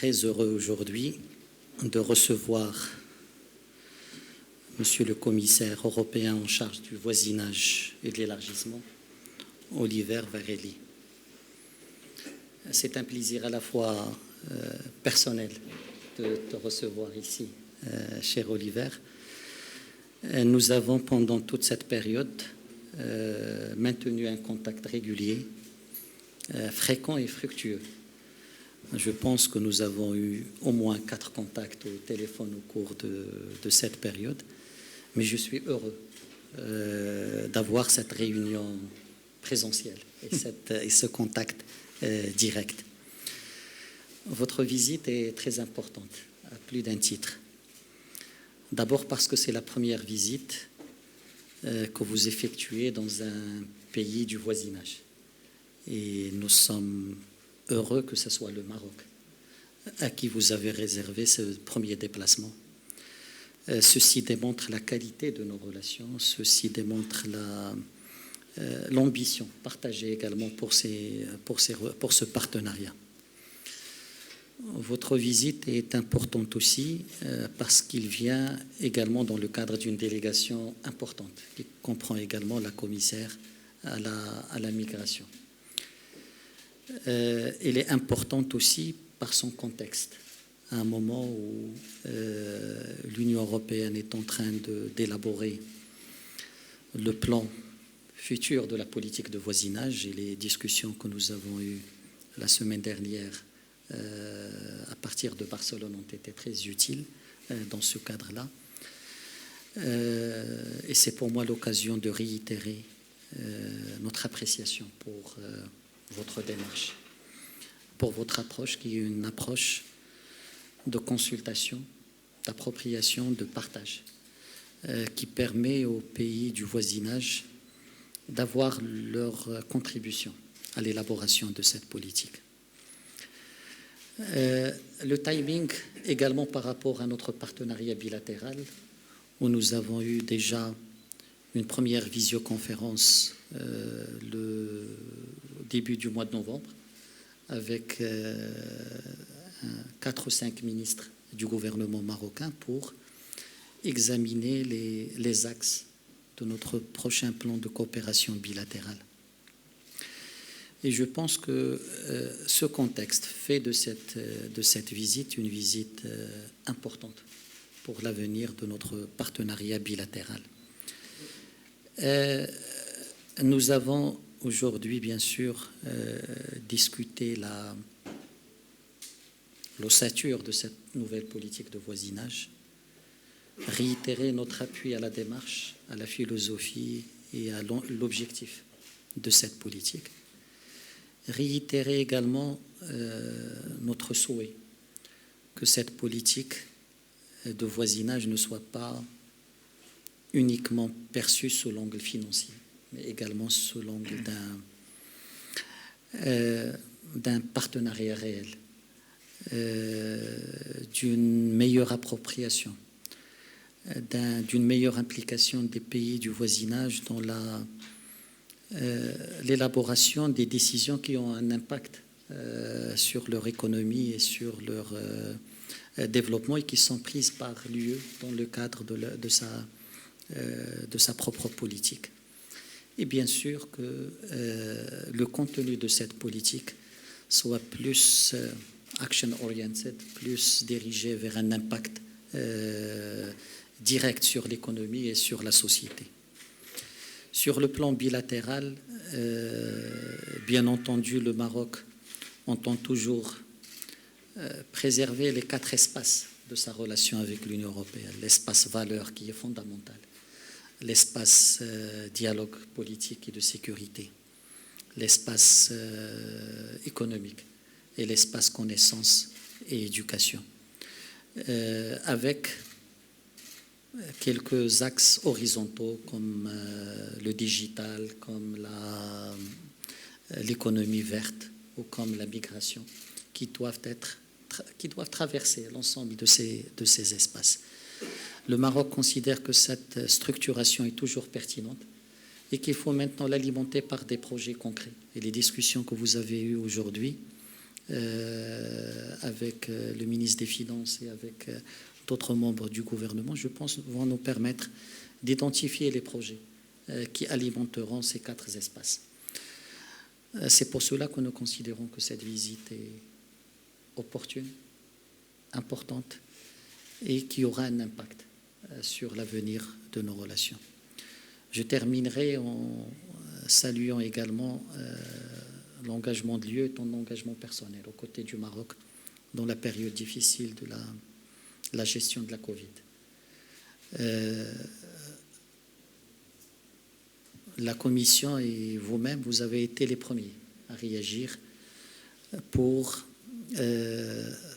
très heureux aujourd'hui de recevoir Monsieur le commissaire européen en charge du voisinage et de l'élargissement, Oliver Várhelyi. C'est un plaisir à la fois personnel de te recevoir ici, cher Oliver. Nous avons pendant toute cette période maintenu un contact régulier, fréquent et fructueux. Je pense que nous avons eu au moins 4 contacts au téléphone au cours de cette période, mais je suis heureux d'avoir cette réunion présentielle et ce contact direct. Votre visite est très importante, à plus d'un titre. D'abord parce que c'est la première visite que vous effectuez dans un pays du voisinage. Et nous sommes heureux que ce soit le Maroc à qui vous avez réservé ce premier déplacement. Ceci démontre la qualité de nos relations, ceci démontre l'ambition partagée également pour ce partenariat. Votre visite est importante aussi parce qu'il vient également dans le cadre d'une délégation importante qui comprend également la commissaire à la migration. Elle est importante aussi par son contexte, à un moment où l'Union européenne est en train d'élaborer le plan futur de la politique de voisinage, et les discussions que nous avons eues la semaine dernière à partir de Barcelone ont été très utiles dans ce cadre-là. Et c'est pour moi l'occasion de réitérer notre appréciation pour votre démarche, pour votre approche qui est une approche de consultation, d'appropriation, de partage, qui permet aux pays du voisinage d'avoir leur contribution à l'élaboration de cette politique. Le timing également par rapport à notre partenariat bilatéral, où nous avons eu déjà une première visioconférence le début du mois de novembre avec 4 ou 5 ministres du gouvernement marocain pour examiner les axes de notre prochain plan de coopération bilatérale. Et je pense que ce contexte fait de cette visite une visite importante pour l'avenir de notre partenariat bilatéral. Nous avons aujourd'hui, bien sûr, discuté l'ossature de cette nouvelle politique de voisinage, réitéré notre appui à la démarche, à la philosophie et à l'objectif de cette politique, réitérer également notre souhait que cette politique de voisinage ne soit pas uniquement perçue sous l'angle financier, mais également sous l'angle d'un partenariat réel, d'une meilleure appropriation, d'une meilleure implication des pays du voisinage dans l'élaboration des décisions qui ont un impact sur leur économie et sur leur développement et qui sont prises par l'UE dans le cadre de sa propre politique. Et bien sûr que le contenu de cette politique soit plus action-oriented, plus dirigé vers un impact direct sur l'économie et sur la société. Sur le plan bilatéral, bien entendu, le Maroc entend toujours préserver les 4 espaces de sa relation avec l'Union européenne. L'espace valeur qui est fondamental, l'espace dialogue politique et de sécurité, l'espace économique et l'espace connaissance et éducation, avec quelques axes horizontaux comme le digital, comme l'économie verte ou comme la migration, qui doivent traverser l'ensemble de ces espaces. Le Maroc considère que cette structuration est toujours pertinente et qu'il faut maintenant l'alimenter par des projets concrets. Et les discussions que vous avez eues aujourd'hui avec le ministre des Finances et avec d'autres membres du gouvernement, je pense, vont nous permettre d'identifier les projets qui alimenteront ces 4 espaces. C'est pour cela que nous considérons que cette visite est opportune, importante et qui aura un impact sur l'avenir de nos relations. Je terminerai en saluant également l'engagement de l'UE et ton engagement personnel aux côtés du Maroc dans la période difficile de la gestion de la Covid. La Commission et vous-même, vous avez été les premiers à réagir pour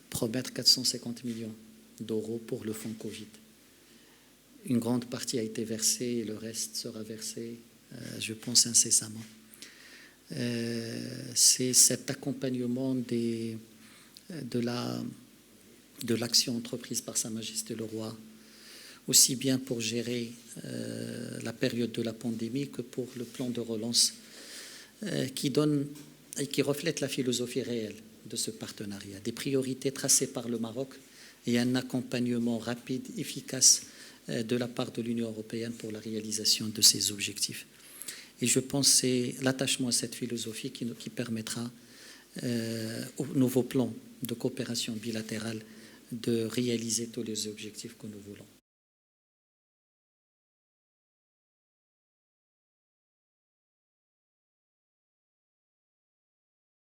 promettre 450 millions d'euros pour le fonds Covid. Une grande partie a été versée et le reste sera versé, je pense, incessamment. C'est cet accompagnement de l'action entreprise par Sa Majesté le Roi, aussi bien pour gérer la période de la pandémie que pour le plan de relance qui donne et qui reflète la philosophie réelle de ce partenariat, des priorités tracées par le Maroc et un accompagnement rapide, efficace de la part de l'Union européenne pour la réalisation de ces objectifs. Et je pense que c'est l'attachement à cette philosophie qui permettra au nouveau plan de coopération bilatérale de réaliser tous les objectifs que nous voulons.